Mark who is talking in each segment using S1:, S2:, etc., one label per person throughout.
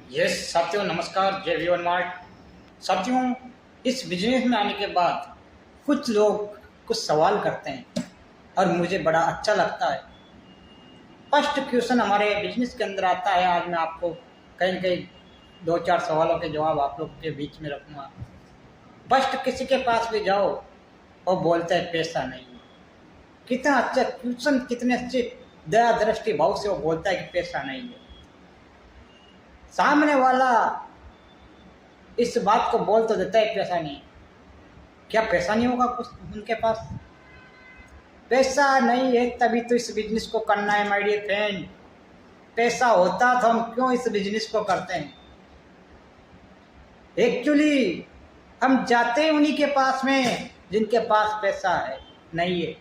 S1: Yes साथियों, नमस्कार। जय वी वन मार्ट। साथियों, इस बिजनेस में आने के बाद कुछ लोग कुछ सवाल करते हैं और मुझे बड़ा अच्छा लगता है। फर्स्ट क्वेश्चन हमारे बिजनेस के अंदर आता है। आज मैं आपको कहीं न कहीं दो चार सवालों के जवाब आप लोग के बीच में रखूँगा। फर्स्ट, किसी के पास भी जाओ और बोलते हैं पैसा नहीं है। कितना अच्छा क्वेश्चन, कितने अच्छे दया दृष्टि भाव से वो बोलता है कि पैसा नहीं है। सामने वाला इस बात को बोल तो देता है पैसा नहीं। क्या पैसा नहीं होगा कुछ उनके पास? पैसा नहीं है तभी तो इस बिजनेस को करना है माय डियर फ्रेंड। पैसा होता तो हम क्यों इस बिजनेस को करते हैं? एक्चुअली हम जाते हैं उन्हीं के पास में जिनके पास पैसा है नहीं है।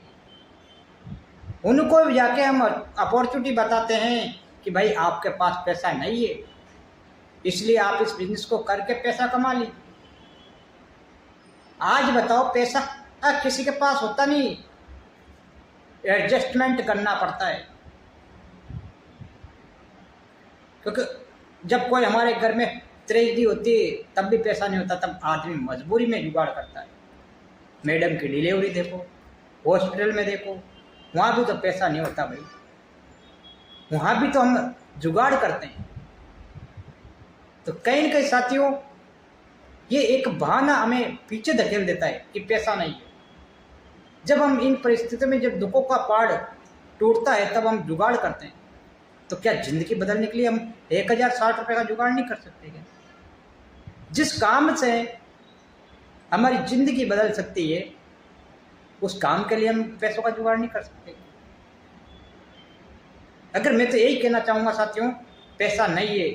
S1: उनको भी जाके हम अपॉर्चुनिटी बताते हैं कि भाई आपके पास पैसा नहीं है, इसलिए आप इस बिजनेस को करके पैसा कमा ली। आज बताओ, पैसा किसी के पास होता नहीं, एडजस्टमेंट करना पड़ता है। क्योंकि जब कोई हमारे घर में ट्रेजेडी होती है तब भी पैसा नहीं होता, तब आदमी मजबूरी में जुगाड़ करता है। मैडम की डिलीवरी देखो, हॉस्पिटल में देखो, वहाँ भी तो पैसा नहीं होता भाई, वहाँ भी तो हम जुगाड़ करते हैं। तो कहीं न कहीं साथियों, ये एक बहाना हमें पीछे धकेल देता है कि पैसा नहीं है। जब हम इन परिस्थितियों में, जब दुखों का पहाड़ टूटता है, तब हम जुगाड़ करते हैं। तो क्या जिंदगी बदलने के लिए हम 1060 रुपये का जुगाड़ नहीं कर सकते क्या? जिस काम से हमारी जिंदगी बदल सकती है, उस काम के लिए हम पैसों का जुगाड़ नहीं कर सकते? अगर मैं तो यही कहना चाहूँगा साथियों, पैसा नहीं है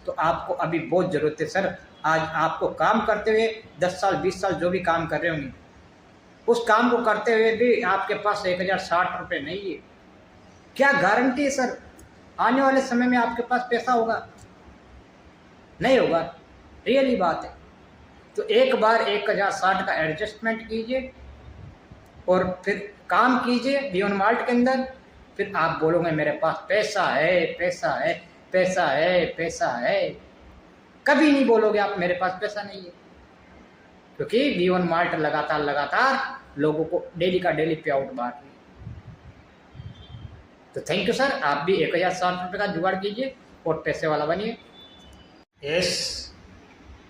S1: तो आपको अभी बहुत ज़रूरत है सर। आज आपको काम करते हुए 10 साल 20 साल जो भी काम कर रहे होंगे, उस काम को करते हुए भी आपके पास 1060 रुपये नहीं है। क्या गारंटी है सर आने वाले समय में आपके पास पैसा होगा? नहीं होगा, रियली बात है। तो एक बार 1060 का एडजस्टमेंट कीजिए और फिर काम कीजिए वी वन मार्ट के अंदर। फिर आप बोलोगे मेरे पास पैसा है, पैसा है, पैसा है, पैसा है। कभी नहीं बोलोगे आप मेरे पास पैसा नहीं है, क्योंकि वी वन मार्ट लगातार लोगों को डेली का डेली पे आउट बांट रही है। तो थैंक यू सर, आप भी 1060 रुपये का जुगाड़ कीजिए और पैसे वाला बनिए। यस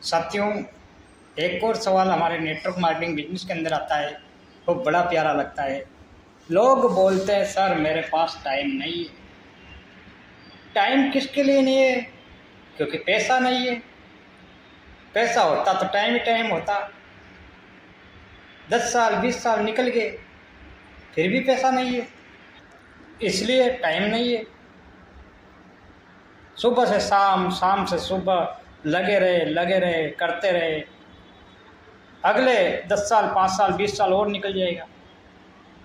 S1: साथियों, एक और सवाल हमारे नेटवर्क मार्केटिंग बिजनेस के अंदर आता है, वो बड़ा प्यारा लगता है। लोग बोलते हैं सर मेरे पास टाइम नहीं है। टाइम किसके लिए नहीं है? क्योंकि पैसा नहीं है। पैसा होता तो टाइम ही टाइम होता। 10 साल 20 साल निकल गए फिर भी पैसा नहीं है, इसलिए टाइम नहीं है। सुबह से शाम, शाम से सुबह लगे रहे करते रहे। अगले 10 साल 5 साल 20 साल और निकल जाएगा,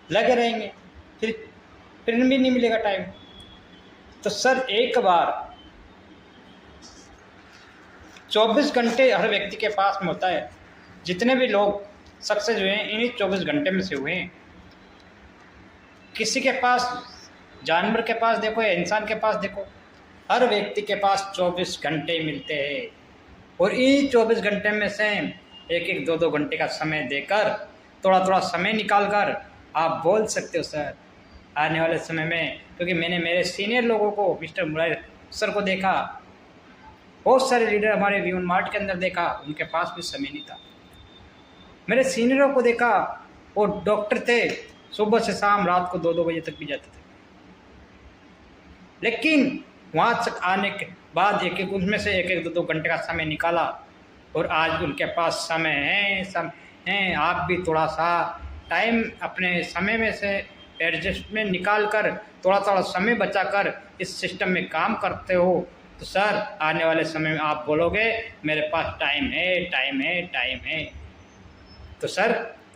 S1: लगे रहेंगे, फिर भी नहीं मिलेगा टाइम। तो सर एक बार 24 घंटे हर व्यक्ति के पास में होता है। जितने भी लोग सक्सेस हुए हैं इन्हीं 24 घंटे में से हुए हैं। किसी के पास, जानवर के पास देखो या इंसान के पास देखो, हर व्यक्ति के पास 24 घंटे मिलते हैं। और इन 24 घंटे में से एक एक दो घंटे का समय देकर, थोड़ा समय निकाल कर आप बोल सकते हो सर आने वाले समय में। क्योंकि मैंने मेरे सीनियर लोगों को, मिस्टर मुरारी सर को देखा, बहुत सारे लीडर हमारे वी वन मार्ट के अंदर देखा, उनके पास भी समय नहीं था। मेरे सीनियरों को देखा, वो डॉक्टर थे, सुबह से शाम रात को 2 बजे तक भी जाते थे, लेकिन वहाँ तक आने के बाद एक एक उनमें से एक 2 घंटे का समय निकाला और आज उनके पास समय है। आप भी थोड़ा सा टाइम अपने समय में से एडजस्टमेंट निकाल कर, थोड़ा समय बचा कर इस सिस्टम में काम करते हो, तो सर आने वाले समय में आप बोलोगे मेरे पास टाइम है, टाइम है, टाइम है। तो सर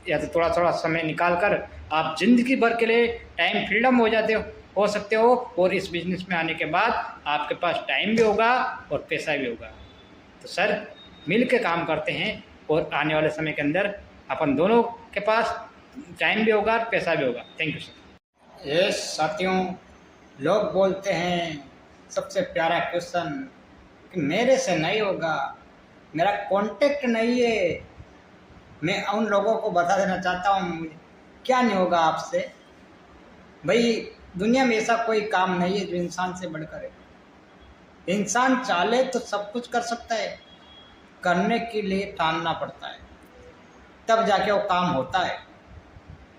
S1: या तो थोड़ा समय निकाल कर आप ज़िंदगी भर के लिए टाइम फ्रीडम हो सकते हो। और इस बिज़नेस में आने के बाद आपके पास टाइम भी होगा और पैसा भी होगा। तो सर मिल के काम करते हैं और आने वाले समय के अंदर अपन दोनों के पास टाइम भी होगा और पैसा भी होगा। Thank you sir. यस साथियों, लोग बोलते हैं सबसे प्यारा क्वेश्चन कि मेरे से नहीं होगा, मेरा कांटेक्ट नहीं है। मैं उन लोगों को बता देना चाहता हूँ क्या नहीं होगा आपसे। भाई दुनिया में ऐसा कोई काम नहीं है जो इंसान से बढ़कर है। इंसान चाहे तो सब कुछ कर सकता है, करने के लिए ठानना पड़ता है, तब जाके वो काम होता है।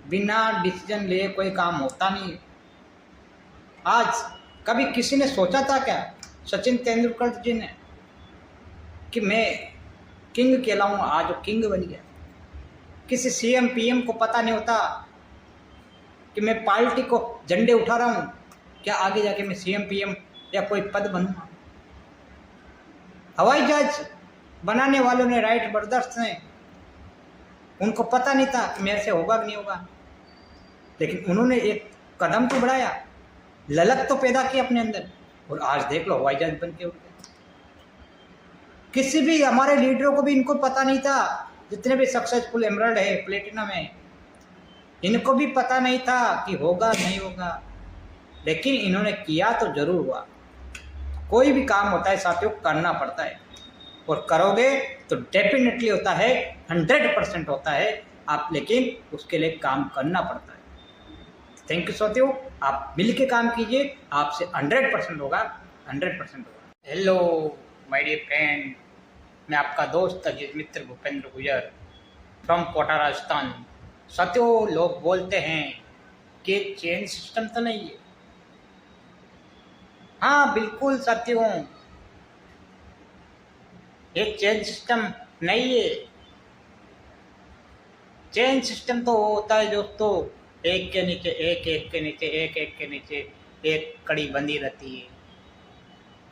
S1: बिना डिसीजन लिए कोई काम होता नहीं है। आज कभी किसी ने सोचा था क्या, सचिन तेंदुलकर जी ने, कि मैं किंग कहलाऊंगा? आज वो किंग बन गया। किसी सीएम पीएम को पता नहीं होता कि मैं पार्टी को झंडे उठा रहा हूँ, क्या आगे जाके मैं सीएम पीएम या कोई पद बनूंगा? हवाई जहाज बनाने वालों ने, राइट ब्रदर्स ने, उनको पता नहीं था कि मेरे से होगा कि नहीं होगा, लेकिन उन्होंने एक कदम तो बढ़ाया, ललक तो पैदा की अपने अंदर, और आज देख लो हवाई जहाज बन के उड़ गए। किसी भी हमारे लीडरों को भी इनको पता नहीं था, जितने भी सक्सेसफुल एमरल्ड है, प्लेटिनम है, इनको भी पता नहीं था कि होगा नहीं होगा, लेकिन इन्होंने किया तो जरूर हुआ। कोई भी काम होता है साथियों, करना पड़ता है, और करोगे तो डेफिनेटली होता है, 100% होता है आप, लेकिन उसके लिए काम करना पड़ता है। थैंक यू साथियों, आप मिल के काम कीजिए, आपसे 100% होगा, 100% होगा। हेलो माय डियर फ्रेंड, मैं आपका दोस्त अजीज मित्र भूपेंद्र गुजर फ्रॉम कोटा राजस्थान। साथियों, लोग बोलते हैं कि चेन सिस्टम तो नहीं है। हाँ बिल्कुल साथियों, ये चेन सिस्टम नहीं है। चेन सिस्टम तो होता है दोस्तों, एक के नीचे एक, एक के नीचे एक, एक के नीचे एक कड़ी बंधी रहती है।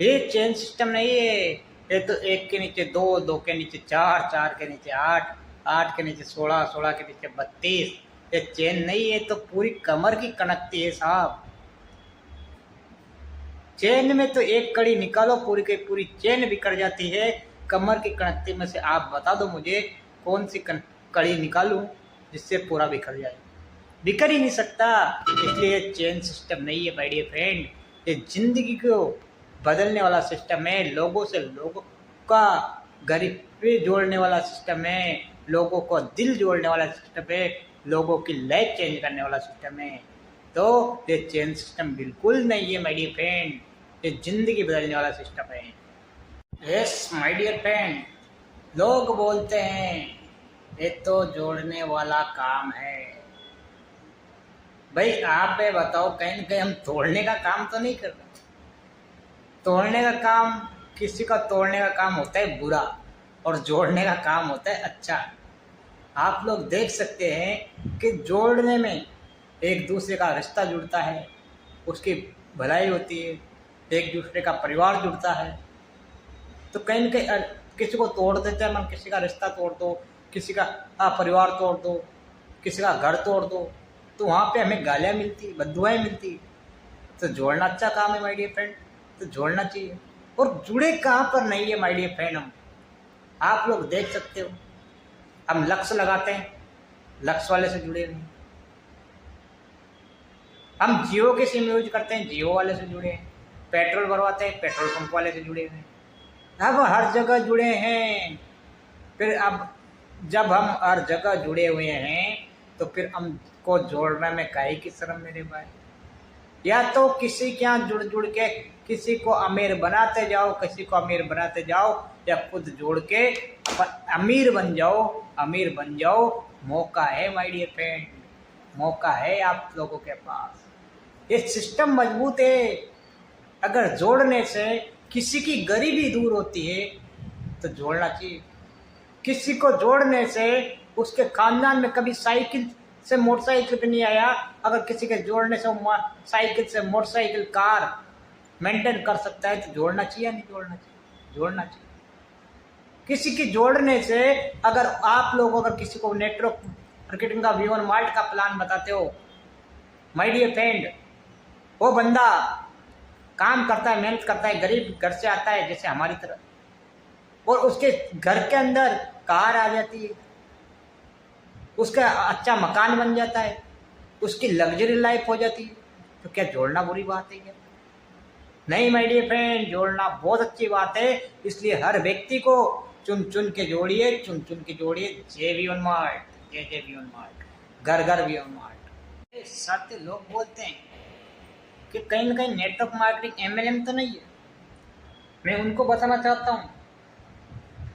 S1: ये चेन सिस्टम नहीं है। ये तो एक के नीचे दो, दो के नीचे चार, चार के नीचे आठ, आठ के नीचे 16, 16 के नीचे 32। ये चेन नहीं है, तो पूरी कमर की कनकती है साहब। चेन में तो एक कड़ी निकालो, पूरी की पूरी चेन बिखर जाती है। कमर की कनकती में से आप बता दो मुझे, कौन सी कड़ी निकालूं जिससे पूरा बिखर जाए? बिखर ही नहीं सकता। इसलिए चेन सिस्टम नहीं है माय डियर फ्रेंड, ये जिंदगी को बदलने वाला सिस्टम है। लोगों से लोगों का गरीबी जोड़ने वाला सिस्टम है, लोगों को दिल जोड़ने वाला सिस्टम है, लोगों की लाइफ चेंज करने वाला सिस्टम है। तो ये चेन सिस्टम बिल्कुल नहीं है माय डियर फ्रेंड, ये जिंदगी बदलने वाला सिस्टम है। यस माय डियर फ्रेंड, लोग बोलते हैं ये तो जोड़ने वाला काम है। भाई आप ये बताओ, कहीं न कहीं हम तोड़ने का काम तो नहीं कर रहे? तोड़ने का काम, किसी का तोड़ने का काम होता है बुरा, और जोड़ने का काम होता है अच्छा। आप लोग देख सकते हैं कि जोड़ने में एक दूसरे का रिश्ता जुड़ता है, उसकी भलाई होती है, एक दूसरे का परिवार जुड़ता है। तो कहीं न कहीं किसी को तोड़ देते हैं मन, किसी का रिश्ता तोड़ दो, किसी का परिवार तोड़ दो, किसी का घर तोड़ दो, तो वहाँ पे हमें गालियाँ मिलती, बद्दुआएं मिलती। तो जोड़ना अच्छा काम है माय डियर फ्रेंड, तो जोड़ना चाहिए। और जुड़े कहाँ पर नहीं है माय डियर फ्रेंड हम, आप लोग देख सकते हो। हम लक्ष्य लगाते हैं, लक्ष्य वाले से जुड़े नहीं। हम जियो के सिम यूज करते हैं, जियो वाले से जुड़े हैं। पेट्रोल भरवाते हैं, पेट्रोल पंप वाले से जुड़े हैं। अब हर जगह जुड़े हैं। फिर अब जब हम हर जगह जुड़े हुए हैं, तो फिर हमको जोड़ने में काहे की शर्म मेरे भाई? या तो किसी के यहाँ जुड़ जुड़ के किसी को अमीर बनाते जाओ, किसी को अमीर बनाते जाओ, या खुद जोड़ के अमीर बन जाओ, अमीर बन जाओ। मौका है माय डियर फ्रेंड, मौका है आप लोगों के पास। ये सिस्टम मजबूत है। अगर जोड़ने से किसी की गरीबी दूर होती है तो जोड़ना चाहिए। किसी को जोड़ने से उसके खानदान में कभी साइकिल से मोटरसाइकिल पे नहीं आया, अगर किसी के जोड़ने से साइकिल से मोटरसाइकिल, कार मेंटेन कर सकता है, तो जोड़ना चाहिए नहीं जोड़ना चाहिए? जोड़ना चाहिए। किसी की जोड़ने से अगर आप लोग अगर किसी को नेटवर्क मार्केटिंग का V1 मार्ट का प्लान बताते हो माय डियर फ्रेंड, वो बंदा काम करता है, मेहनत करता है, गरीब घर से आता है जैसे हमारी तरह, और उसके घर के अंदर कार आ जाती है, उसका अच्छा मकान बन जाता है, उसकी लग्जरी लाइफ हो जाती है, तो क्या जोड़ना बुरी बात है क्या? नहीं माय डियर फ्रेंड, जोड़ना बहुत अच्छी बात है, इसलिए हर व्यक्ति को चुन चुन के जोड़िए, चुन चुन के जोड़िए। जय वी मार्ट, जय जय वी मार्ट, घर घर वी मार्ट। सत्य लोग बोलते हैं कि कहीं ना कहीं नेटवर्क मार्केटिंग एमएलएम तो नहीं है। मैं उनको बताना चाहता हूँ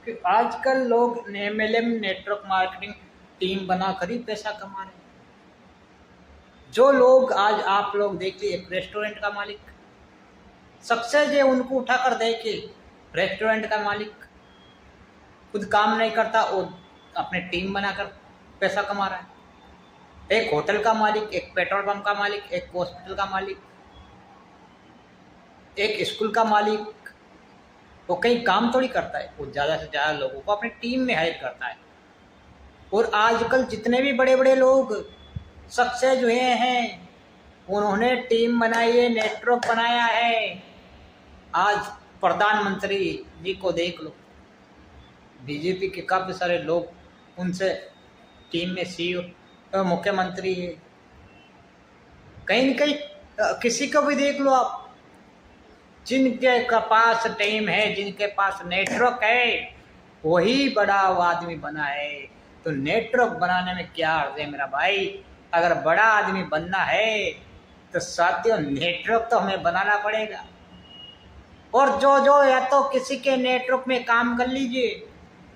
S1: कि आजकल लोग एमएलएम नेटवर्क मार्केटिंग टीम बनाकर ही पैसा कमा रहे हैं। जो लोग आज आप लोग देखिए, एक रेस्टोरेंट का मालिक सक्सेस है, उनको उठाकर देखिए। रेस्टोरेंट का मालिक खुद काम नहीं करता, वो अपने टीम बनाकर पैसा कमा रहा है। एक होटल का मालिक, एक पेट्रोल पंप का मालिक, एक हॉस्पिटल का मालिक, एक स्कूल का मालिक, वो कहीं काम थोड़ी करता है, वो ज़्यादा से ज़्यादा लोगों को अपनी टीम में हायर करता है। और आजकल जितने भी बड़े बड़े लोग सक्सेस हुए हैं, उन्होंने टीम बनाई है, नेटवर्क बनाया है। आज प्रधानमंत्री जी को देख लो, बीजेपी के काफ़ी सारे लोग उनसे टीम में सीईओ मुख्यमंत्री है। कहीं न कहीं किसी को भी देख लो आप, जिनके पास टीम है, जिनके पास नेटवर्क है, वही बड़ा आदमी बना है। तो नेटवर्क बनाने में क्या अर्थ है मेरा भाई? अगर बड़ा आदमी बनना है तो साथियों नेटवर्क तो हमें बनाना पड़ेगा। और जो या तो किसी के नेटवर्क में काम कर लीजिए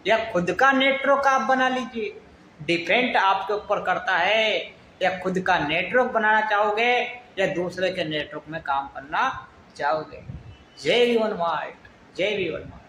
S1: या खुद का नेटवर्क आप बना लीजिए। डिपेंड आपके ऊपर करता है, या खुद का नेटवर्क बनाना चाहोगे या दूसरे के नेटवर्क में काम करना चाहोगे। जय वी वन मार्ट, जय वी वन मार्ट।